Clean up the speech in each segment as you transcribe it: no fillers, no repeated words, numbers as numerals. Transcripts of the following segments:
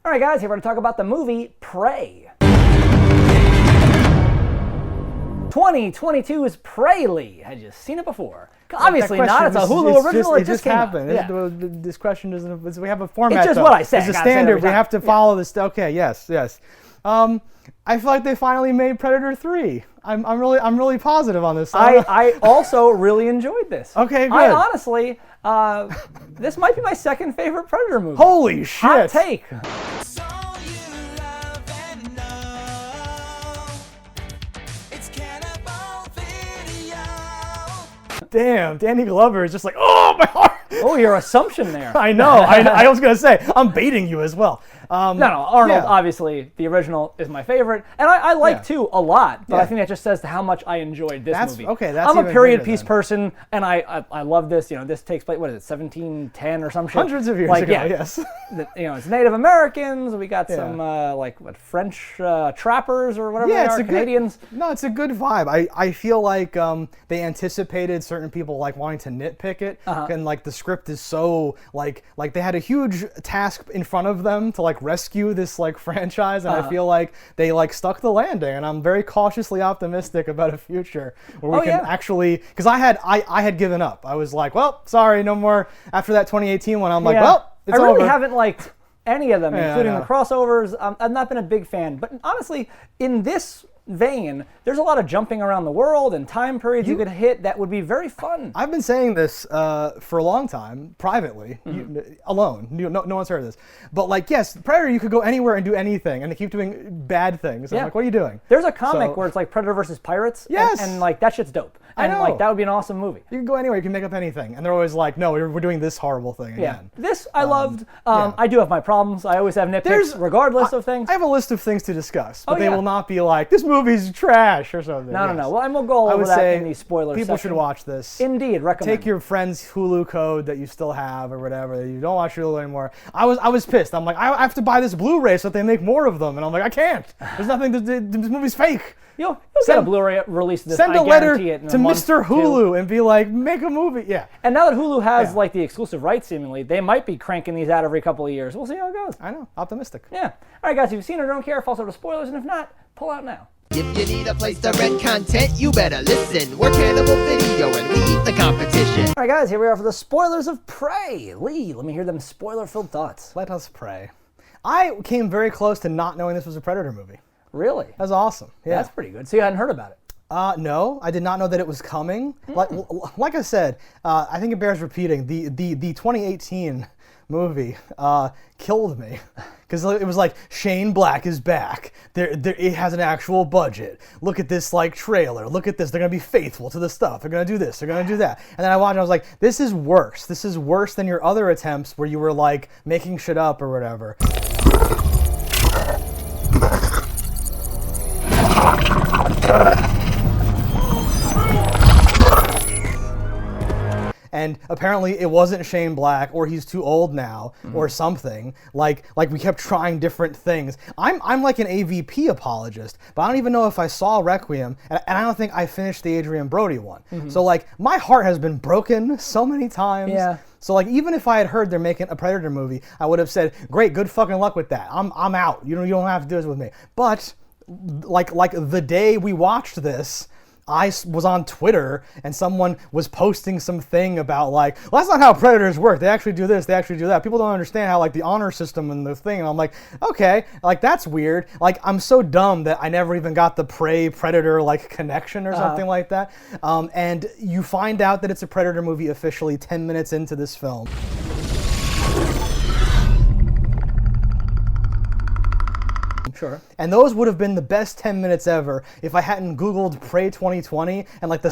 All right, guys, here we're going to talk about the movie Prey. 2022's Prey, Lee. Had you seen it before? Obviously not. It's a Hulu original. It just came out. happened. Yeah. This question doesn't. We have a format. It's just what I said. It's a standard. We have to follow this. Okay. Yes. I feel like they finally made Predator 3. I'm really positive on this. I also really enjoyed this. Okay, good. I honestly, this might be my second favorite Predator movie. Holy shit! Hot take. Damn, Danny Glover is just like, oh, my heart. Oh, your assumption there. I know. I was gonna say, I'm baiting you as well. No, Arnold, obviously, the original is my favorite. And I like 2 a lot, but I think that just says how much I enjoyed this movie. Okay, that's I'm a even period bigger piece then. person, and I love this. You know, this takes place, what is it, 1710 or some shit? Hundreds of years ago, yes. It's Native Americans. We got some, French trappers or whatever they are, Canadians. No, it's a good vibe. I feel like they anticipated certain people, like, wanting to nitpick it. And, like, the script is so, like they had a huge task in front of them to, like, rescue this, like, franchise, and I feel like they, like, stuck the landing, and I'm very cautiously optimistic about a future where we can actually, because I had given up. I was like, well, sorry, no more. After that 2018 one, I'm like, well, it's over. I really haven't liked any of them, including the crossovers. I've not been a big fan, but honestly, in this vein, there's a lot of jumping around the world and time periods you could hit that would be very fun. I've been saying this for a long time, privately, alone. No one's heard of this. But, like, yes, Predator, you could go anywhere and do anything, and they keep doing bad things. I'm like, what are you doing? There's a comic where it's like Predator versus Pirates. Yes. And like, that shit's dope. And, I know. like, that would be an awesome movie. You can go anywhere, you can make up anything. And they're always like, no, we're doing this horrible thing again. This I loved. I do have my problems. I always have nitpicks regardless of things. I have a list of things to discuss, but they will not be like, this movie's trash or something. No. Well, and we'll go over that in the spoiler section. People should watch this. Indeed, recommend. Take your friend's Hulu code that you still have or whatever. You don't watch Hulu anymore. I was pissed. I'm like, I have to buy this Blu-ray so that they make more of them. And I'm like, I can't. There's nothing. This movie's fake. You'll get a Blu-ray release of this. Send a letter to Mr. Hulu and be like, make a movie. Yeah. And now that Hulu has like the exclusive rights, seemingly, they might be cranking these out every couple of years. We'll see how it goes. I know. Optimistic. Yeah. All right, guys. If you've seen it or don't care, false over spoilers, and if not, pull out now. If you need a place to rent content, you better listen. We're Cannibal Video and we eat the competition. All right, guys. Here we are for the spoilers of Prey. Lee, let me hear them spoiler-filled thoughts. Let us pray. I came very close to not knowing this was a Predator movie. Really? That's awesome. Yeah. That's pretty good. So you hadn't heard about it? No, I did not know that it was coming. Like I said, I think it bears repeating. The 2018 movie killed me because it was like, Shane Black is back. It has an actual budget. Look at this, like, trailer. Look at this. They're gonna be faithful to the stuff. They're gonna do this. They're gonna do that. And then I watched and I was like, this is worse. This is worse than your other attempts where you were like making shit up or whatever. And apparently it wasn't Shane Black, or he's too old now, or something. Like we kept trying different things. I'm like an AVP apologist, but I don't even know if I saw Requiem, and I don't think I finished the Adrian Brody one. So, like, my heart has been broken so many times. Yeah. So, like, even if I had heard they're making a Predator movie, I would have said, great, good fucking luck with that. I'm out. You don't have to do this with me. But like the day we watched this, I was on Twitter and someone was posting something about, like, well, that's not how Predators work. They actually do this, they actually do that. People don't understand how, like, the honor system and the thing. And I'm like, okay, like, that's weird. Like, I'm so dumb that I never even got the Prey-Predator, like, connection or something like that. And you find out that it's a Predator movie officially 10 minutes into this film. Sure. And those would have been the best 10 minutes ever if I hadn't Googled Prey 2020 and, like, the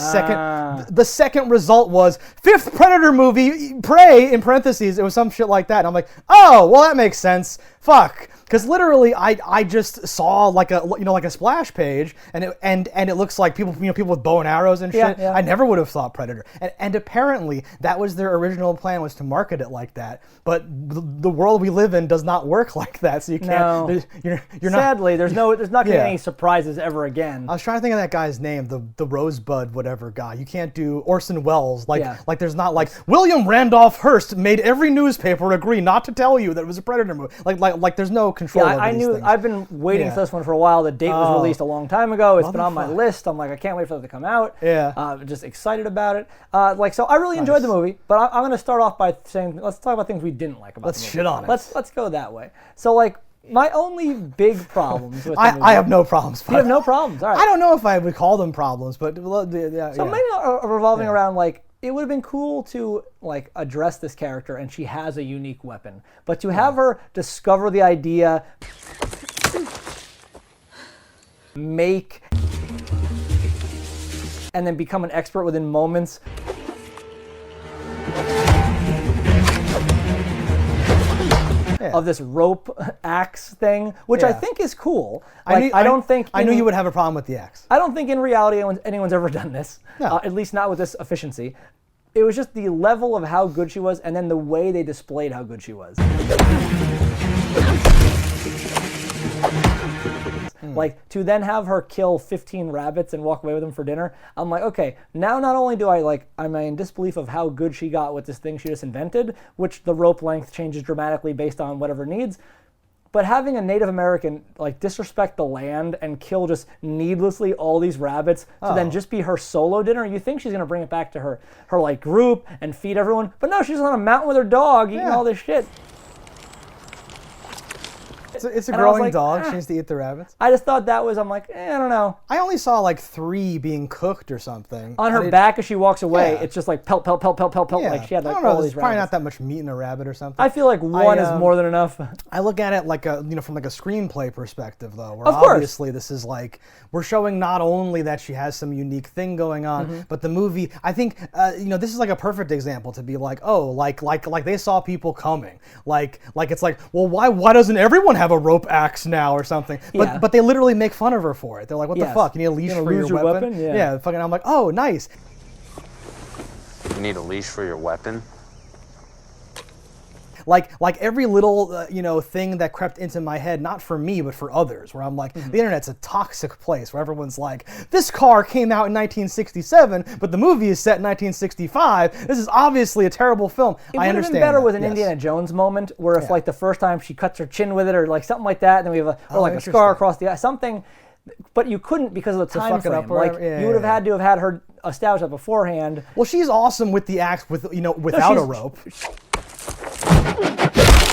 second result was 5th Predator movie, Prey, in parentheses. It was some shit like that. And I'm like, oh, well, that makes sense. Fuck. Because literally, I just saw like a splash page, and it looks like people with bow and arrows and shit. Yeah. I never would have thought Predator, and apparently that was their original plan, was to market it like that. But the world we live in does not work like that, so you can't. No. You're Sadly, there's not going to be any surprises ever again. I was trying to think of that guy's name, the Rosebud whatever guy. You can't do Orson Welles. Like there's not, like, William Randolph Hearst made every newspaper agree not to tell you that it was a Predator movie. Like there's no control over I these knew. things. I've been waiting Yeah. for this one for a while. The date was Oh. released a long time ago. It's been on my Motherfucker. list. I'm like, I can't wait for it to come out. Yeah. Just excited about it. So I really enjoyed the movie. But I'm going to start off by saying, let's talk about things we didn't like about Let's the movie. shit on it. Let's go that way. So like, my only big problems with the movie. I have no problems. You have no problems. All right. I don't know if I would call them problems, but yeah. So maybe revolving around like, it would have been cool to like address this character and she has a unique weapon, but to have her discover the idea, make, and then become an expert within moments. Of this rope axe thing, which I Yeah. think is cool. I Like, I knew you would have a problem with the axe. I don't think in reality anyone's ever done this, No. at least not with this efficiency. It was just the level of how good she was and then the way they displayed how good she was. Like, to then have her kill 15 rabbits and walk away with them for dinner, I'm like, okay, now not only do I'm in disbelief of how good she got with this thing she just invented, which the rope length changes dramatically based on whatever needs, but having a Native American like disrespect the land and kill just needlessly all these rabbits to then just be her solo dinner, you think she's gonna bring it back to her like group and feed everyone, but no, she's on a mountain with her dog eating all this shit. It's a And I was growing like, dog. She needs to eat the rabbits. I just thought that was, I'm like, I don't know. I only saw like 3 being cooked or something. On her back as she walks away, Yeah. it's just like pelt, pelt, pelt, pelt, pelt, pelt. Yeah. Like she had I like don't know. all There's these probably rabbits. not that much meat in a rabbit or something. I feel like one is more than enough. I look at it like from like a screenplay perspective though, where Of course. obviously this is like we're showing not only that she has some unique thing going on, but the movie. I think this is like a perfect example to be like, oh, like they saw people coming, like it's like, well, why doesn't everyone have a rope axe now or something? Yeah. But they literally make fun of her for it. They're like, what the Yes. fuck? You need a leash You gonna for lose your your weapon? weapon? Yeah. Fucking. I'm like, oh, nice. You need a leash for your weapon? Like every little thing that crept into my head, not for me but for others, where I'm like, the internet's a toxic place where everyone's like, this car came out in 1967 but the movie is set in 1965, this is obviously a terrible film. It I would have understand been better that, with an yes. Indiana Jones moment where if like the first time she cuts her chin with it or like something like that, and then we have or like a scar interesting. across the eye, something. But you couldn't because of the time fuck it up frame. or Like whatever. Yeah, you would have yeah, had to have had her establish that beforehand. Well, she's awesome with the axe without a she's- rope.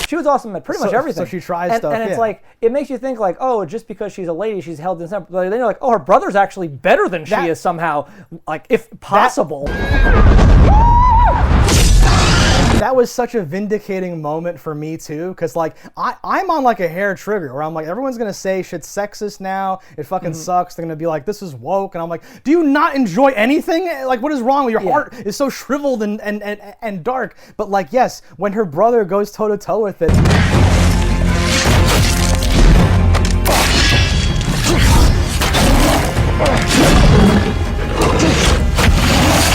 She was awesome at pretty much So- everything. so she tries and, stuff, And it's yeah. like, it makes you think like, oh, just because she's a lady, she's held in some. But then you're like, oh, her brother's actually better than she That- is somehow, like if possible. That was such a vindicating moment for me too, because like I'm on like a hair trigger where I'm like, everyone's gonna say shit's sexist now, it fucking sucks, they're gonna be like, this is woke, and I'm like, do you not enjoy anything? Like, what is wrong with your heart? Is so shriveled and dark. But like, yes, when her brother goes toe to toe with it.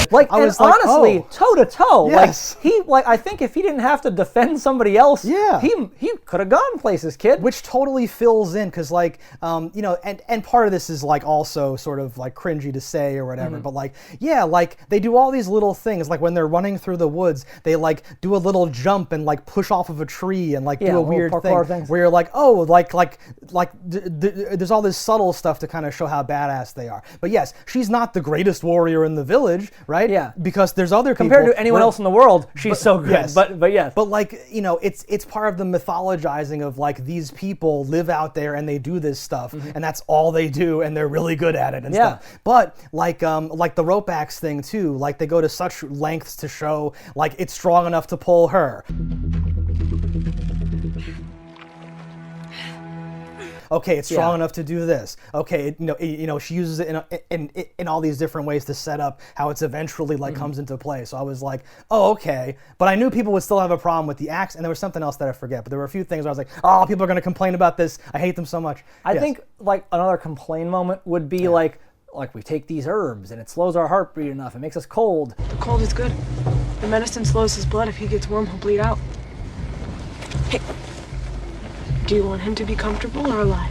Like, I and was like, honestly, oh. toe to toe. Yes. I think if he didn't have to defend somebody else, Yeah. he could have gone places, kid. Which totally fills in, because like, and part of this is like also sort of like cringy to say or whatever, but like, yeah, like they do all these little things, like when they're running through the woods, they like do a little jump and like push off of a tree and like Yeah, do a little weird parkour thing things. where you're like, oh, there's all this subtle stuff to kind of show how badass they are. But yes, she's not the greatest warrior in the village, right? Yeah. Because there's other people. Compared to anyone where- else in the world, she's so good. yes. But yes. But like, it's part of the mythologizing of like these people live out there and they do this stuff and that's all they do and they're really good at it and Yeah. stuff. But like the rope axe thing too, like they go to such lengths to show like it's strong enough to pull her. Okay, it's strong enough to do this. Okay, she uses it in all these different ways to set up how it's eventually like comes into play. So I was like, oh, okay. But I knew people would still have a problem with the axe, and there was something else that I forget. But there were a few things where I was like, oh, people are gonna complain about this. I hate them so much. I Yes. think like another complain moment would be like we take these herbs and it slows our heartbeat enough. It makes us cold. The cold is good. The medicine slows his blood. If he gets warm, he'll bleed out. Hey, do you want him to be comfortable or alive?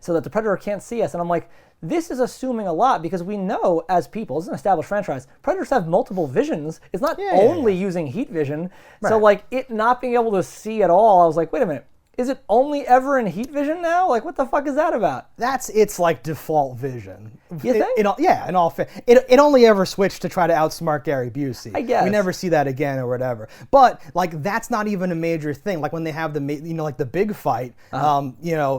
So that the predator can't see us. And I'm like, this is assuming a lot because we know as people, this is an established franchise, predators have multiple visions. It's not only using heat vision. So Right. like it not being able to see at all, I was like, wait a minute. Is it only ever in heat vision now? Like, what the fuck is that about? That's its like default vision. You think? In all fair, it only ever switched to try to outsmart Gary Busey. I guess. We never see that again or whatever. But like that's not even a major thing. Like when they have like the big fight,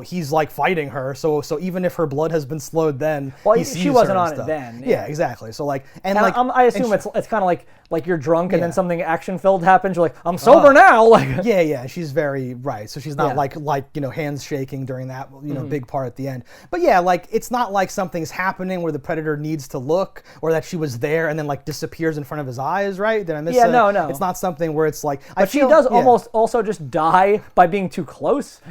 he's like fighting her. So even if her blood has been slowed, then Well, he sees she wasn't her and on it stuff. then. Yeah, exactly. So like And I assume it's kind of like you're drunk and then something action filled happens. You're like, I'm sober now. Like Yeah, she's very right. So she's not Yeah. hands shaking during that big part at the end. But yeah, like it's not like something's happening where the predator needs to look or that she was there and then like disappears in front of his eyes, right? Did I miss Yeah, that? no. It's not something where it's like But she does almost also just die by being too close.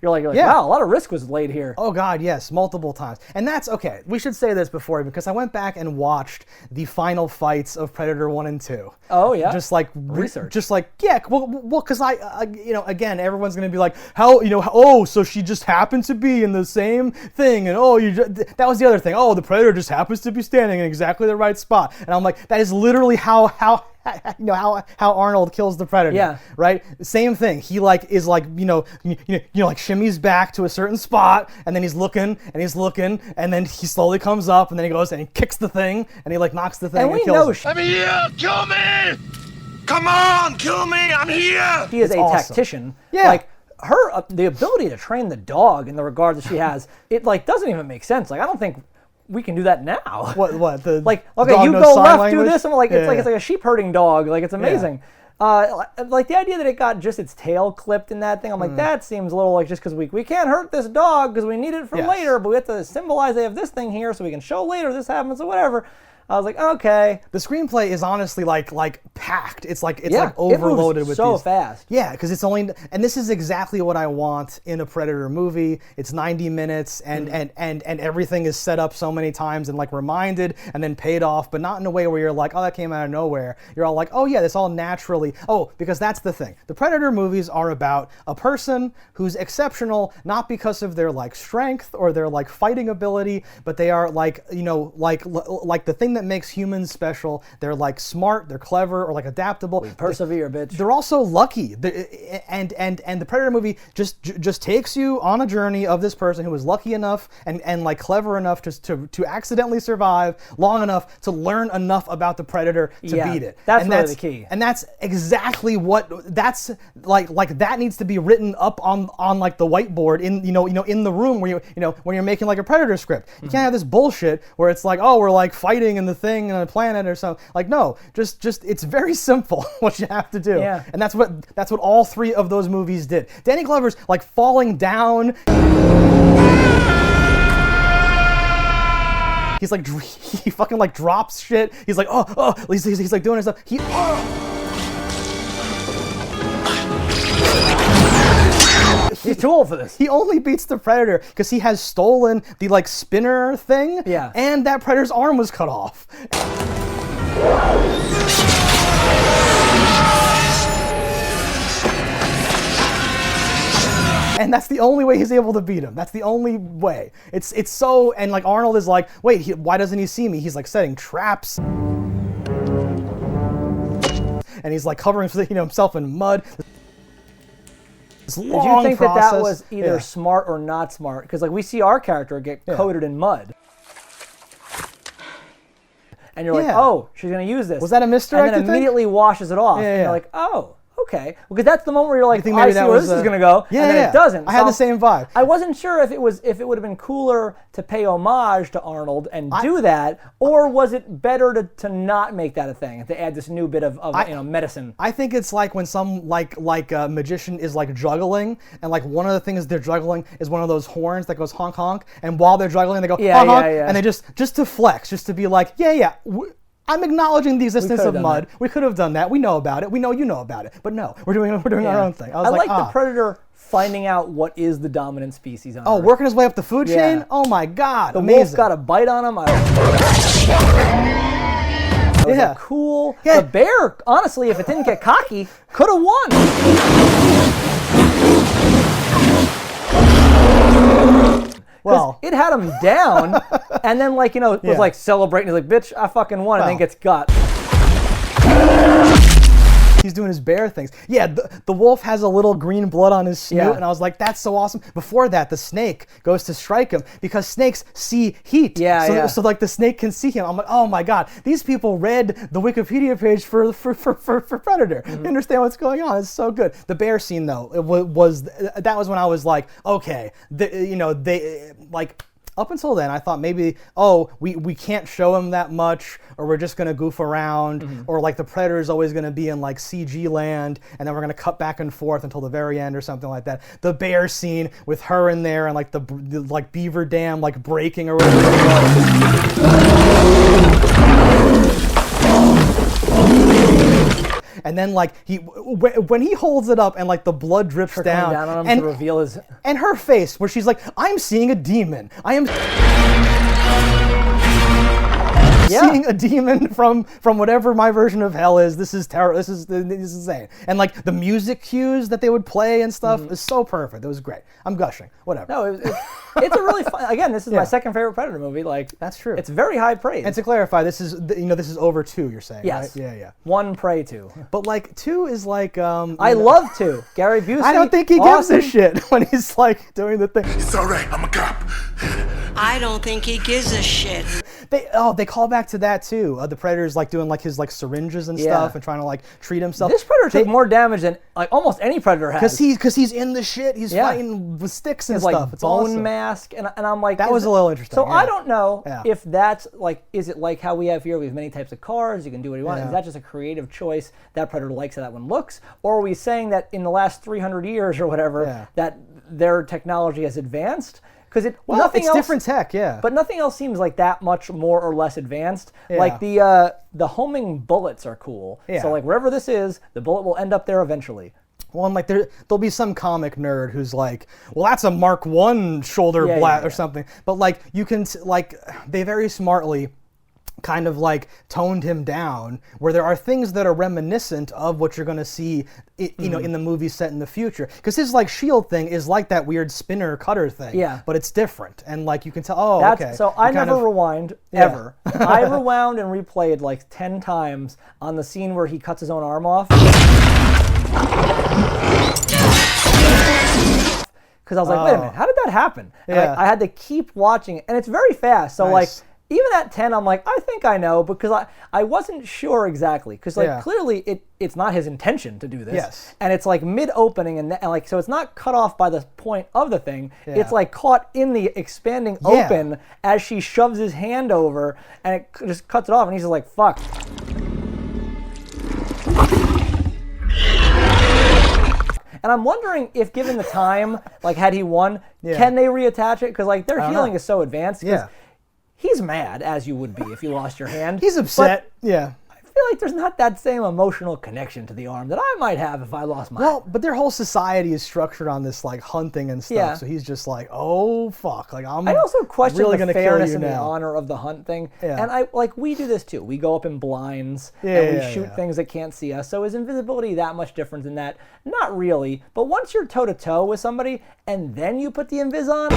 You're like, wow, a lot of risk was laid here. Oh God, yes, multiple times. And that's okay. We should say this before because I went back and watched the final fights of Predator 1 and 2. Oh yeah. Just like research. Just like well, because again, everyone's gonna be like, how, so she just happened to be in the same thing, and that was the other thing. Oh, the Predator just happens to be standing in exactly the right spot, and I'm like, that is literally how Arnold kills the Predator. Yeah. Right. Same thing. He like is like like shimmies back to a certain spot, and then he's looking, and then he slowly comes up, and then he goes and he kicks the thing, and he like knocks the thing And and, we kills know it. I'm here! Kill me! Come on, kill me! I'm here! She is a awesome. tactician. Yeah. Like her, the ability to train the dog in the regard that she has, it like doesn't even make sense. Like I don't think we can do that now. What the like dog okay, you knows go sign left, language? do this, and like Yeah, it's like a sheep herding dog. Like it's amazing. Like the idea that it got just its tail clipped in that thing, I'm like, that seems a little like just because we can't hurt this dog because we need it for Yes. later, but we have to symbolize they have this thing here so we can show later this happens or whatever. I was like, okay. The screenplay is honestly like packed. It's like It overloaded moves with so these. fast. Yeah, because it's only, and this is exactly what I want in a Predator movie. It's 90 minutes, and everything is set up so many times and like reminded and then paid off, but not in a way where you're like, oh, that came out of nowhere. You're all like, oh yeah, this all naturally. Oh, because that's the thing. The Predator movies are about a person who's exceptional not because of their like strength or their like fighting ability, but they are like like the thing that makes humans special. They're like smart, they're clever, or like adaptable. Persevere, bitch. They're also lucky. And the Predator movie just takes you on a journey of this person who was lucky enough and like clever enough to accidentally survive long enough to learn enough about the Predator to beat it. That's and really the key. And that's exactly that's like that needs to be written up on like the whiteboard in in the room where when you're making like a Predator script. You can't have this bullshit where it's like, oh, we're like fighting in the thing on a planet or something. Like no, just it's very simple what you have to do. Yeah. And that's what all three of those movies did. Danny Glover's like falling down. He's like he fucking like drops shit. He's like he's like doing his stuff. He's too old for this. He only beats the Predator because he has stolen the like spinner thing. Yeah. And that Predator's arm was cut off. And that's the only way he's able to beat him. That's the only way. It's so, and like Arnold is like, wait, why doesn't he see me? He's like setting traps. And he's like covering himself in mud. Did you think that was either smart or not smart? Because like we see our character get coated in mud. And you're like, oh, she's going to use this. Was that a misdirect? And then immediately washes it off. Yeah, And yeah. you're like, oh, okay. Because that's the moment where you're like, think I maybe see that where was this is going to go. Yeah, and then yeah. it doesn't. I had the same vibe. I wasn't sure if it would have been cooler to pay homage to Arnold and do that, or was it better to not make that a thing, to add this new bit of medicine. I think it's like when some like a magician is like juggling, and like one of the things they're juggling is one of those horns that goes honk honk, and while they're juggling they go honk honk, and they just to flex, just to be like, I'm acknowledging the existence of mud. We could have done that. We know about it. We know you know about it. But no, we're doing our own thing. I like the Predator finding out what is the dominant species on Earth. Working his way up the food chain? Oh my God, the amazing. wolf got a bite on him. That was like, cool. Yeah. The bear, honestly, if it didn't get cocky, could have won. Well, it had him down, and then was like celebrating. He's like, "Bitch, I fucking won," and then gets got. He's doing his bear things. Yeah, the wolf has a little green blood on his snoot, and I was like, that's so awesome. Before that, the snake goes to strike him because snakes see heat. So like the snake can see him. I'm like, oh my god, these people read the Wikipedia page for Predator. They understand what's going on. It's so good. The bear scene though, that was when I was like, okay, they like. Up until then, I thought maybe, we can't show him that much, or we're just going to goof around, or like the Predator's always going to be in like CG land, and then we're going to cut back and forth until the very end or something like that. The bear scene with her in there and like the like beaver dam like breaking or whatever it was. And then like when he holds it up and like the blood drips down on him and to reveal his and her face where she's like, I'm seeing a demon. I am seeing a demon from whatever my version of hell is. This is terrible. This is insane. And like the music cues that they would play and stuff is so perfect. It was great. I'm gushing. Whatever. No, it's a really fun. Again, this is my second favorite Predator movie. Like that's true. It's very high praise. And to clarify, this is over 2. You're saying? Yes. Right? Yeah. 1 Prey 2. But like 2 is like I love 2. Gary Busey. I don't think he gives a shit when he's like doing the thing. It's all right. I'm a cop. I don't think he gives a shit. They call back to that too. The Predator's like doing like his like syringes and stuff and trying to like treat himself. This Predator took more damage than like almost any Predator has. Because he's in the shit. He's fighting with sticks and stuff. Like it's bone awesome. mask, and I'm like that was a little interesting. So I don't know if that's like, is it like how we have here? We have many types of cars. You can do what you want. Is that just a creative choice that Predator likes how that one looks, or are we saying that in the last 300 years or whatever that their technology has advanced? Because it's different tech, but nothing else seems like that much more or less advanced. Like the homing bullets are cool. So like wherever this is, the bullet will end up there eventually. Well, and like there'll be some comic nerd who's like, well, that's a Mark I shoulder blast or something. But like you can like they very smartly kind of like toned him down, where there are things that are reminiscent of what you're going to see, in the movie set in the future. Because his like shield thing is like that weird spinner cutter thing. But it's different, and like you can tell. Oh, okay. So I never rewind ever. I rewound and replayed like 10 times on the scene where he cuts his own arm off. Because I was like, wait a minute, how did that happen? And I had to keep watching it, and it's very fast. So like, even at 10, I'm like, I think I know, because I wasn't sure exactly. Because like clearly it's not his intention to do this. And it's like mid-opening, and like, so it's not cut off by the point of the thing. It's like caught in the expanding open as she shoves his hand over, and it just cuts it off, and he's just like, fuck. And I'm wondering if, given the time, like had he won, can they reattach it? Because like their healing is so advanced. He's mad, as you would be if you lost your hand. He's upset. I feel like there's not that same emotional connection to the arm that I might have if I lost mine. Well, but their whole society is structured on this like hunting and stuff. So he's just like, oh fuck, like I also question really the gonna fairness kill you and now. the honor of the hunt thing. And we do this too. We go up in blinds and we shoot things that can't see us. So is invisibility that much different than that? Not really. But once you're toe to toe with somebody and then you put the invis on.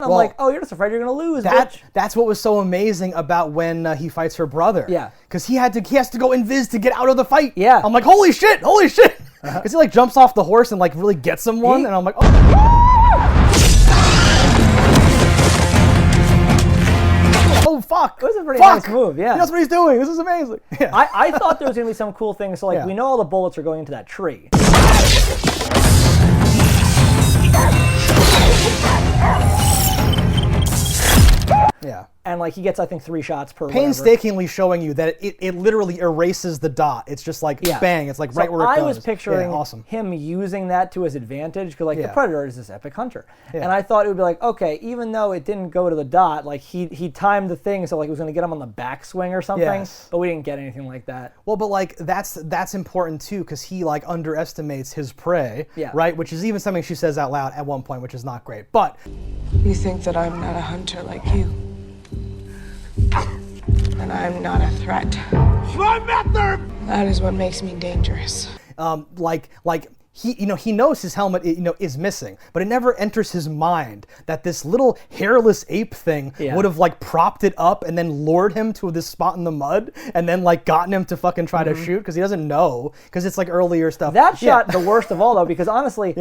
I'm like, oh, you're just afraid you're gonna lose. That's what was so amazing about when he fights her brother. Because he has to go invis to get out of the fight. I'm like, holy shit. Because he like jumps off the horse and like really gets someone, and I'm like, oh fuck. It was a pretty nice move. He knows what he's doing. This is amazing. I thought there was gonna be some cool things. So like we know all the bullets are going into that tree. And like he gets, I think, 3 shots per. Painstakingly showing you that it literally erases the dot. It's just like bang. It's like right where it goes. I was picturing him using that to his advantage, because like the Predator is this epic hunter, and I thought it would be like, okay, even though it didn't go to the dot, like he timed the thing so like it was going to get him on the backswing or something, but we didn't get anything like that. Well, but like that's important too, because he like underestimates his prey, right? Which is even something she says out loud at one point, which is not great. But you think that I'm not a hunter like you. And I'm not a threat. That is what makes me dangerous. Like he knows his helmet, is missing, but it never enters his mind that this little hairless ape thing would have like propped it up and then lured him to this spot in the mud and then like gotten him to fucking try to shoot because he doesn't know because it's like earlier stuff. That shot, the worst of all though, because honestly,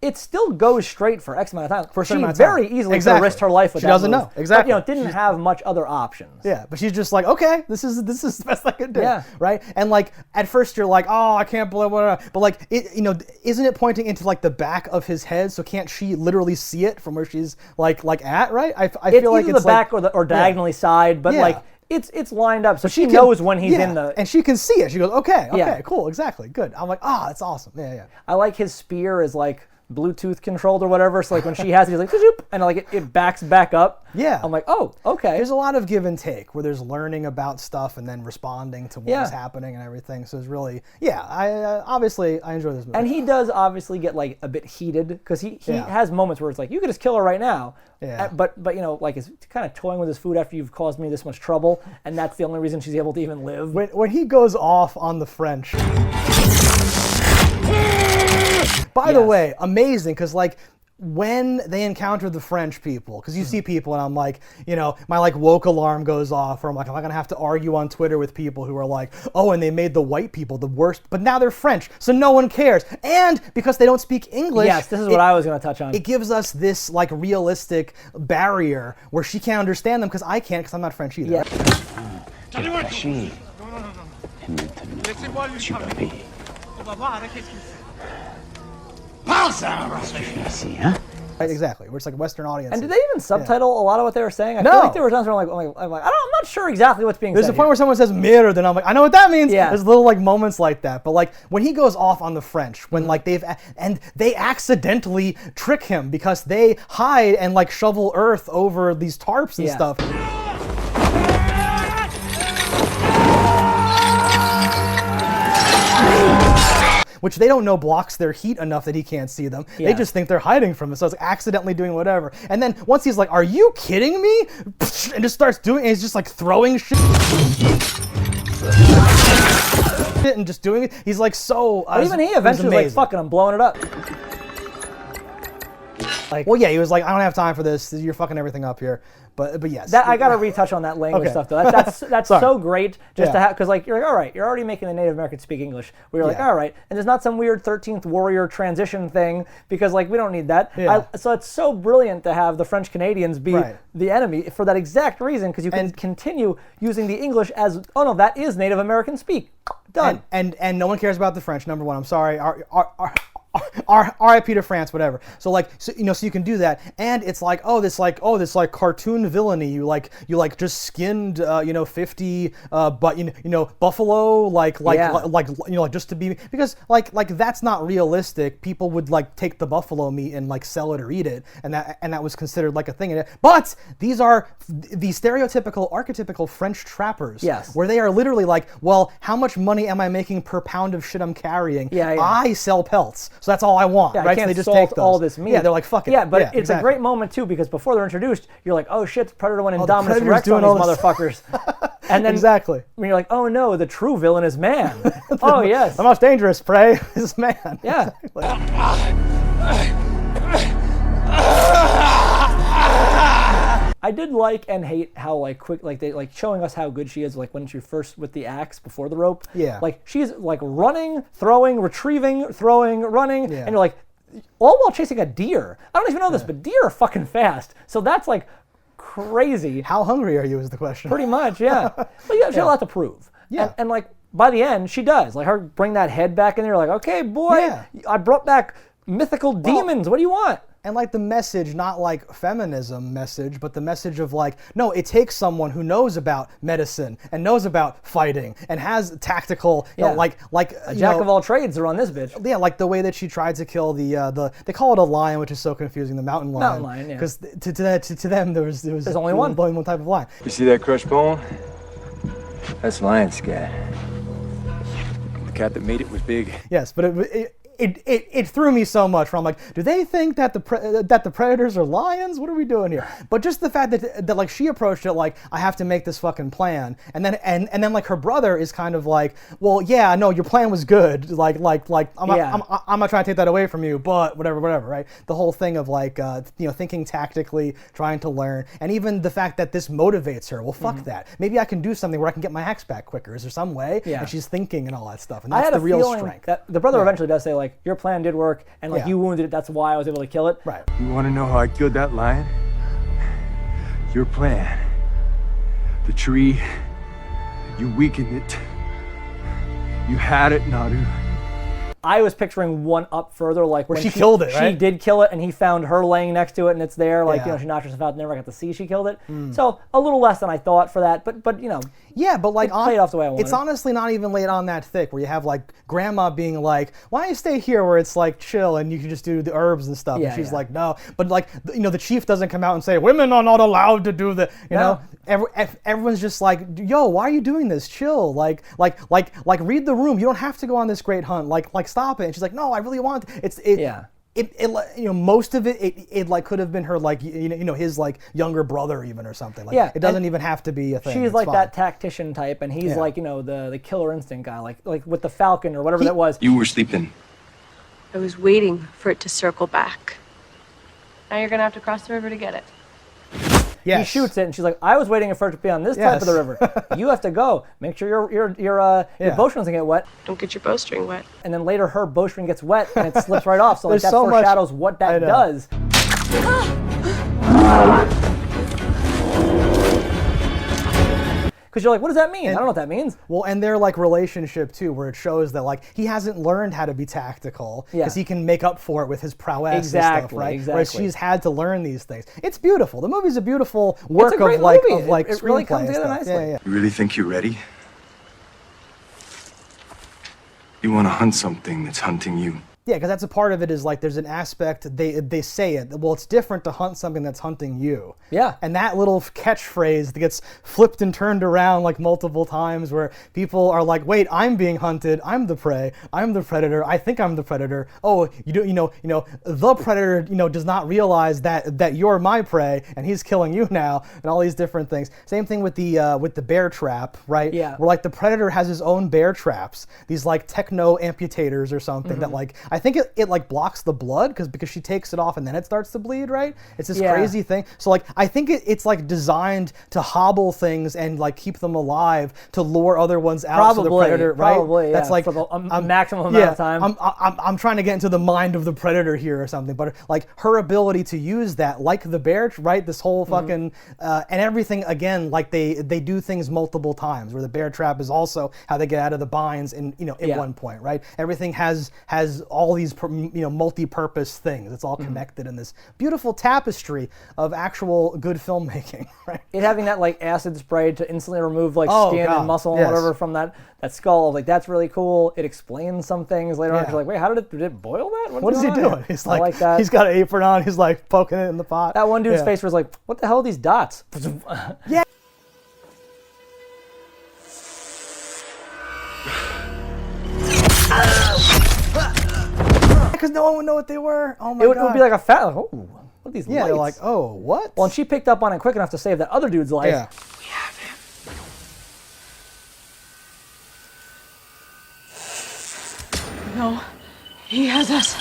it still goes straight for X amount of time. For a certain amount of She time. very easily could have Exactly. risked her life with She that doesn't move. know. Exactly. But, didn't have much other options. Yeah, but she's just like, okay, this is the best I can do. Yeah. Right? And like at first you're like, oh, I can't believe what, but like isn't it pointing into like the back of his head? So can't she literally see it from where she's like at? Right? I feel like either it's the back or diagonally side, but Yeah. like it's lined up, so she can- knows when he's in the. and she can see it. She goes, okay, Yeah. cool, exactly, good. I'm like, that's awesome. Yeah. I like his spear is like Bluetooth controlled or whatever. So like when she has it, he's like, "Zoop," and like it backs back up. Yeah. I'm like, oh, okay. There's a lot of give and take where there's learning about stuff and then responding to what is happening and everything. So it's really, I obviously I enjoy this movie. And he does obviously get like a bit heated because he has moments where it's like, you could just kill her right now. Yeah. But like is kind of toying with his food after you've caused me this much trouble, and that's the only reason she's able to even live. When he goes off on the French. By the way, amazing, because like when they encounter the French people, because you see people and I'm like, my like woke alarm goes off, or I'm like, am I gonna have to argue on Twitter with people who are like, oh, and they made the white people the worst, but now they're French, so no one cares. And because they don't speak English, Yes, this is what I was gonna touch on. it gives us this like realistic barrier where she can't understand them because I can't because I'm not French either. Right, exactly. Where it's like Western audience. And did they even subtitle a lot of what they were saying? I No. feel like there were times where I'm not sure exactly what's being There's said. a point where someone says "mir," then I'm like, I know what that means. Yeah. There's little like moments like that. But like when he goes off on the French, when like they accidentally trick him because they hide and like shovel earth over these tarps and stuff. Which they don't know blocks their heat enough that he can't see them. Yeah. They just think they're hiding from him. So it's accidentally doing whatever. And then once he's like, are you kidding me? And just starts doing it. He's just like throwing shit. And just doing it. He's like so. But even he eventually was like, fucking, I'm blowing it up. Like, well, yeah, he was like, I don't have time for this. You're fucking everything up here. But yes. I got to retouch on that language stuff though. That's so great just to have, because like you're like, all right, you're already making the Native Americans speak English. We're like, all right, and there's not some weird 13th warrior transition thing because like we don't need that. Yeah. So it's so brilliant to have the French Canadians be the enemy for that exact reason, because you can continue using the English as, oh no, that is Native American speak. Done. And no one cares about the French. Number one, I'm sorry. R.I.P. to France, whatever. So like, so you can do that, and it's like, this cartoon villainy. You just skinned 50 buffalo like just to be, because like that's not realistic. People would like take the buffalo meat and like sell it or eat it, and that was considered like a thing. But these are the stereotypical, archetypical French trappers. Yes. Where they are literally like, well, how much money am I making per pound of shit I'm carrying? I sell pelts. So that's all I want, right? I can't So they just salt take those. all this meat. Yeah, they're like, fuck it. Yeah, but it's exactly. a great moment too, because before they're introduced, you're like, oh shit, the Predator went in the Dominus Predator's Rex on doing these all this. motherfuckers. And then Exactly. when you're like, oh no, the true villain is man. Oh yes. The most dangerous prey is man. Yeah. I did like and hate how like quick, like they like showing us how good she is, like when she first with the axe before the rope. Yeah. Like she's like running, throwing, retrieving, throwing, running, Yeah. and you're like, all while chasing a deer. I don't even know this, but deer are fucking fast. So that's like crazy. How hungry are you is the question. She has a lot to prove. Yeah. And like by the end, she does. Like her bring that head back in there, like, okay, boy, I brought back mythical demons. What do you want? And like the message, not like feminism message, but the message of like, no, it takes someone who knows about medicine and knows about fighting and has tactical, like a jack of all trades are on this bitch. Yeah, like the way that she tried to kill the they call it a lion, which is so confusing, the mountain lion. Mountain lion, yeah. Because to them there's only one type of lion. You see that crushed bone? That's lion scat. The cat that made it was big. Yes, but it threw me so much. Where I'm like, do they think that the predators are lions? What are we doing here? But just the fact that like she approached it like, I have to make this fucking plan, and then like her brother is kind of like, well, yeah, no, your plan was good. Like I'm not trying to take that away from you, but whatever, right? The whole thing of like thinking tactically, trying to learn, and even the fact that this motivates her. Well, fuck that. Maybe I can do something where I can get my axe back quicker. Is there some way? Yeah. And she's thinking and all that stuff, and I that's had the a real feeling strength. that the brother eventually does say like, your plan did work, and like Yeah. you wounded it. That's why I was able to kill it. Right. You want to know how I killed that lion? Your plan. The tree. You weakened it. You had it, Naru. I was picturing one up further, like Where when she killed it, right? She did kill it, and he found her laying next to it, and it's there. Like Yeah. she knocked herself out, and never got to see she killed it. So a little less than I thought for that, but Yeah, but like It played off the way I wanted. it's honestly not even laid on that thick. Where you have like grandma being like, "Why don't you stay here where it's like chill and you can just do the herbs and stuff?" Yeah, and she's yeah. like, "No." But like the chief doesn't come out and say, "Women are not allowed to do the." You know, everyone's just like, "Yo, why are you doing this? Chill. Like read the room. You don't have to go on this great hunt. Like stop it." And she's like, "No, I really want it." Yeah. Most of it like could have been her like his like younger brother even or something. Like, Yeah, it doesn't and even have to be a thing. she's It's like fine. that tactician type, and he's Yeah. like the killer instinct guy, like with the falcon or whatever that was. You were sleeping. I was waiting for it to circle back. Now you're gonna have to cross the river to get it. Yes. He shoots it, and she's like, "I was waiting for it to be on this type of the Yes. river. You have to go. Make sure your bowstring doesn't get wet." Don't get your bowstring wet. And then later, her bowstring gets wet, and it slips right off. So like There's that so much- foreshadows what I that know. does. Because you're like, what does that mean? I don't know what that means. Well, and their like relationship too, where it shows that like he hasn't learned how to be tactical because Yeah. he can make up for it with his prowess and Exactly, stuff, right? Whereas exactly. she's had to learn these things. It's beautiful. The movie's a beautiful work great of like movie. It really screenplay comes and together stuff. nicely. Yeah. You really think you're ready? You want to hunt something that's hunting you. Yeah, because that's a part of it is like there's an aspect, they say it, well, it's different to hunt something that's hunting you. Yeah. And that little catchphrase that gets flipped and turned around like multiple times where people are like, wait, I'm being hunted, I'm the prey, I'm the predator, I think I'm the predator. Oh, the predator, does not realize that you're my prey and he's killing you now, and all these different things. Same thing with the bear trap, right? Yeah. Where like the predator has his own bear traps, these like techno amputators or something that like I think it like blocks the blood because she takes it off and then it starts to bleed, right? It's this Yeah. crazy thing. So like I think it's like designed to hobble things and like keep them alive to lure other ones out to the predator, right? Probably, That's yeah, like for the maximum amount of time. I'm trying to get into the mind of the predator here or something, but like her ability to use that, like the bear, right? This whole fucking and everything again, like they do things multiple times. Where the bear trap is also how they get out of the binds in at Yeah. one point, right? Everything has all these multi-purpose things. It's all connected in this beautiful tapestry of actual good filmmaking, right? It having that like acid spray to instantly remove like Oh, skin God, and muscle yes. and whatever from that skull, like that's really cool. It explains some things later on. Yeah. You're like, wait, how did it boil that? What is he going on doing? here? He's I like that. He's got an apron on. He's like poking it in the pot. That one dude's Yeah. face was like, what the hell are these dots? Yeah. Because no one would know what they were. Oh my It would god. be like a fat. Like, oh, what are these yeah, lights? they're like, oh, what? Well, and she picked up on it quick enough to save that other dude's life. yeah. No, he has us.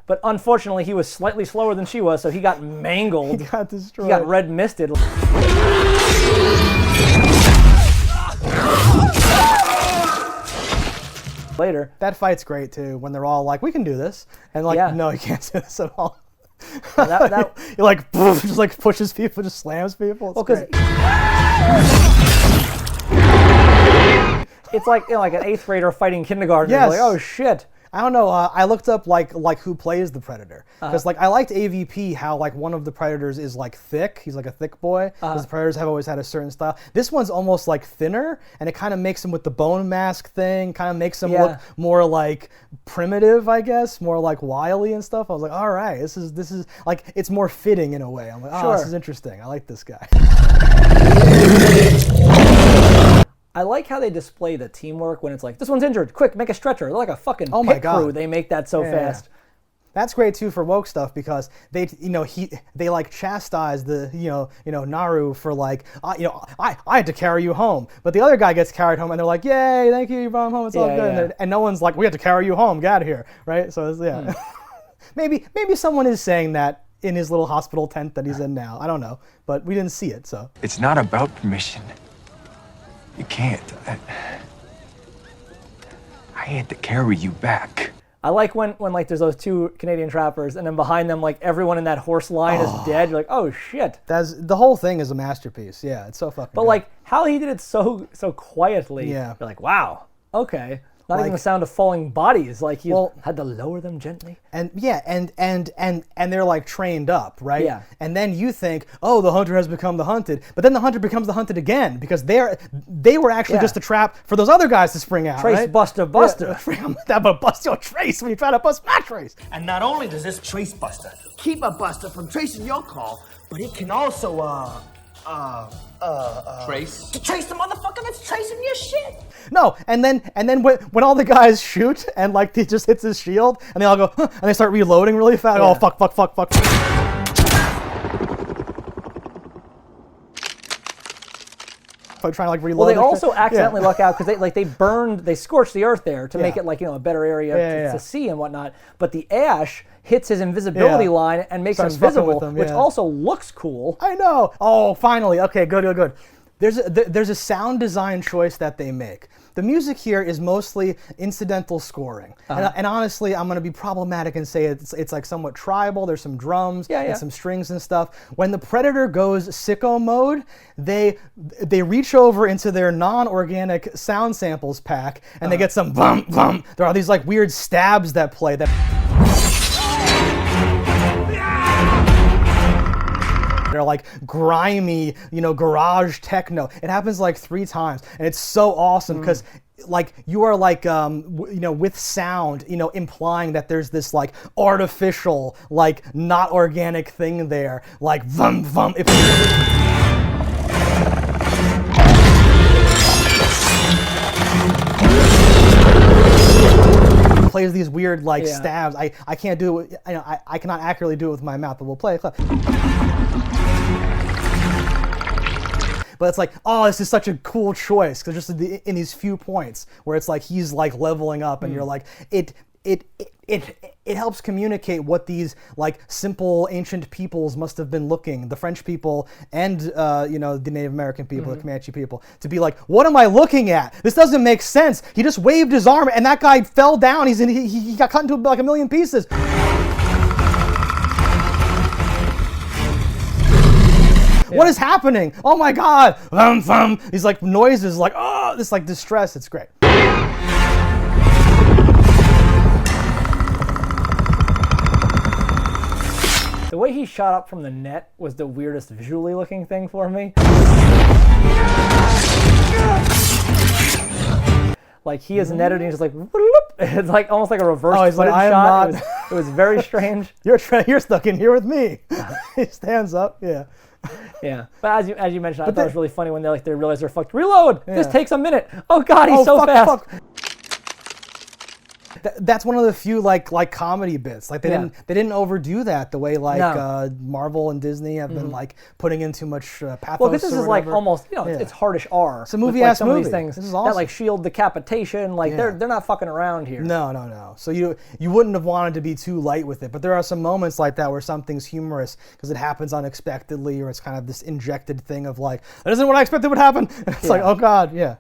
But unfortunately, he was slightly slower than she was, so he got mangled. He got destroyed. He got red misted. Later. That fight's great too. When they're all like, we can do this, and like, Yeah. no, you can't do this at all. That, He like just like pushes people, just slams people. It's well, because great. it's like like an 8th grader fighting kindergarten. You're Yes. like, oh shit. I don't know. I looked up like who plays the Predator because like I liked AVP how like one of the Predators is like thick. He's like a thick boy because the Predators have always had a certain style. This one's almost like thinner, and it kind of makes him with the bone mask thing. Kind of makes him Yeah. look more like primitive, I guess, more like wily and stuff. I was like, all right, this is like it's more fitting in a way. I'm like, oh, this Sure. is interesting. I like this guy. I I like how they display the teamwork when it's like, this one's injured, quick, make a stretcher. They're like a fucking my pit God. crew. They make that so fast. That's great too for woke stuff because they like chastise the Naru for like I had to carry you home, but the other guy gets carried home and they're like, yay, thank you, you brought him home, it's all good, and no one's like, we had to carry you home, get out of here, right? So it's, maybe someone is saying that in his little hospital tent that he's in now. I don't know, but we didn't see it, so. It's not about permission. You can't. I had to carry you back. I like when like there's those two Canadian trappers and then behind them like everyone in that horse line is dead. You're like, oh shit. The whole thing is a masterpiece. Yeah, it's so fucking But good. like how he did it so quietly. Yeah. You're like, wow, okay. Not Like- even the sound of falling bodies. Like he had to lower them gently. And and they're like trained up, right? Yeah. And then you think, oh, the hunter has become the hunted, but then the hunter becomes the hunted again because they were actually just a trap for those other guys to spring out. Trace right? Buster. Yeah, that but bust your trace when you try to bust my trace. And not only does this trace buster keep a buster from tracing your call, but it can also Trace? to trace the motherfucker that's tracing your shit. No, and then when all the guys shoot and like he just hits his shield and they all go huh, and they start reloading really fast. Yeah. Oh fuck. Trying to like reload. Well, they their also shit. accidentally luck out because they scorched the earth there to make Yeah. it like a better area Yeah. to see and whatnot. But the ash hits his invisibility Yeah. line and makes him Starts fucking invisible, with him, which yeah. also looks cool. I know. Oh, finally. Okay, good. There's a sound design choice that they make. The music here is mostly incidental scoring, and honestly, I'm going to be problematic and say it's like somewhat tribal. There's some drums and some strings and stuff. When the predator goes sicko mode, they reach over into their non-organic sound samples pack and they get some bum bum. There are these like weird stabs that play that. They're like grimy, garage techno. It happens like 3 times, and it's so awesome because, like, you are like, with sound, implying that there's this like artificial, like not organic thing there, like vum vum. Plays these weird like stabs. I can't do it. I cannot accurately do it with my mouth, but we'll play a clip. But it's like, oh, this is such a cool choice because just in these few points where it's like he's like leveling up, and you're like, it helps communicate what these like simple ancient peoples must have been looking, the French people and the Native American people, the Comanche people, to be like, what am I looking at? This doesn't make sense. He just waved his arm and that guy fell down. He got cut into like a million pieces. What is happening? Oh my God! These like noises, like this like distress. It's great. The way he shot up from the net was the weirdest visually looking thing for me. Like he is netted and he's just like, whoop. It's like almost like a reverse footage shot. It was very strange. You're stuck in here with me. He stands up. Yeah. Yeah, but as you mentioned, I thought it was really funny when they realize they're fucked. Reload. This takes a minute. Oh God, he's so fast. That's one of the few like comedy bits. Like they didn't overdo that the way like Marvel and Disney have been like putting in too much pathos. Well, this is like almost it's hardish R. It's a movie-ass some movie. Of these things this is awesome. That like shield decapitation. Like they're not fucking around here. No. So you wouldn't have wanted to be too light with it, but there are some moments like that where something's humorous because it happens unexpectedly, or it's kind of this injected thing of like, that isn't what I expected would happen. It's like, oh God, yeah.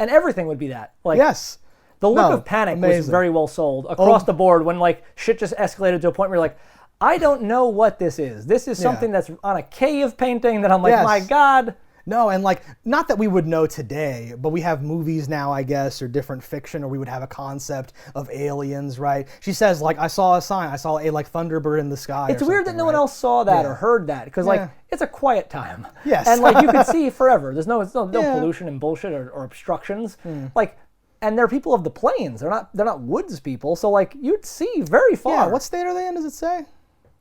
And everything would be that. Like yes. The look of panic was very well sold across the board when like shit just escalated to a point where you're like, I don't know what this is. This is something that's on a cave painting that I'm like, my God. No, and like, not that we would know today, but we have movies now, I guess, or different fiction, or we would have a concept of aliens, right? She says, like, I saw a sign. I saw a like thunderbird in the sky. It's weird that no one else saw that or heard that because like it's a quiet time. Yes. And like you can see forever. There's no pollution and bullshit or obstructions. Like. And they're people of the plains. They're not woods people. So like you'd see very far. Yeah. What state are they in? Does it say?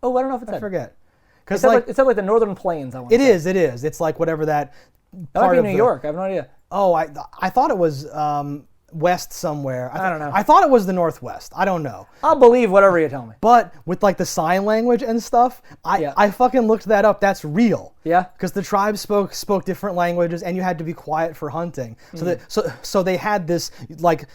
Oh, I don't know if it said. I forget. Because it's like the northern plains. I want. It is. It's like whatever that. That might be New York. I have no idea. Oh, I thought it was west somewhere. I don't know. I thought it was the Northwest. I don't know. I'll believe whatever you tell me. But with like the sign language and stuff, I fucking looked that up. That's real. Yeah. Because the tribes spoke different languages, and you had to be quiet for hunting. So they had this like.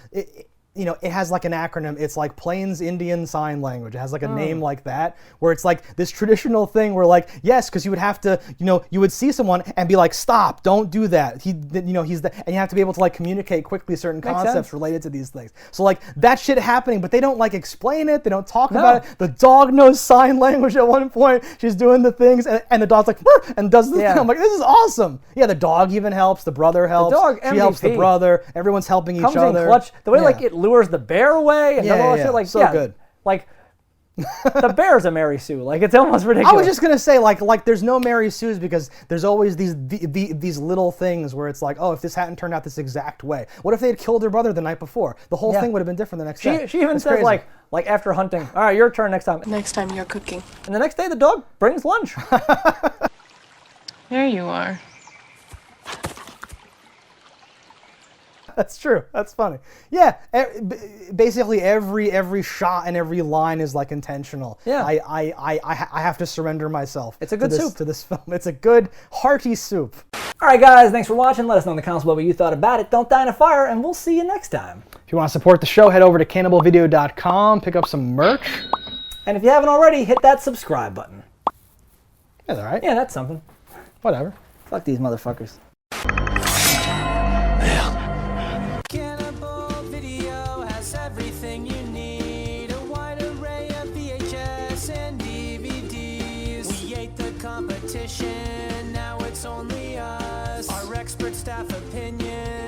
It has like an acronym. It's like Plains Indian Sign Language. It has like a name like that, where it's like this traditional thing where like, yes, because you would have to, you would see someone and be like, stop, don't do that. And you have to be able to like communicate quickly certain concepts related to these things. So like that shit happening, but they don't like explain it. They don't talk about it. The dog knows sign language at one point. She's doing the things, and the dog's like, "Brr," and does the thing. I'm like, this is awesome. Yeah, the dog even helps. The brother helps. The dog She helps the MVP. brother. Everyone's helping each Comes other. in clutch. The way like it lures the bear away and all that shit. Like, so good. Like, the bear's a Mary Sue. Like, it's almost ridiculous. I was just gonna say, like there's no Mary Sue's because there's always these little things where it's like, oh, if this hadn't turned out this exact way, what if they had killed their brother the night before? The whole thing would have been different the next day. She even It's says crazy. like after hunting, all right, your turn next time. Next time you're cooking. And the next day the dog brings lunch. There you are. That's true. That's funny. Yeah, basically every shot and every line is like intentional. Yeah. I have to surrender myself. It's a good soup. To this film. It's a good hearty soup. All right, guys, thanks for watching. Let us know in the comments below what you thought about it. Don't die in a fire, and we'll see you next time. If you want to support the show, head over to cannibalvideo.com, pick up some merch. And if you haven't already, hit that subscribe button. That's all right. Yeah, that's something. Whatever. Fuck these motherfuckers. Cannibal Video has everything you need. A wide array of VHS and DVDs. We ate the competition, now it's only us. Our expert staff opinion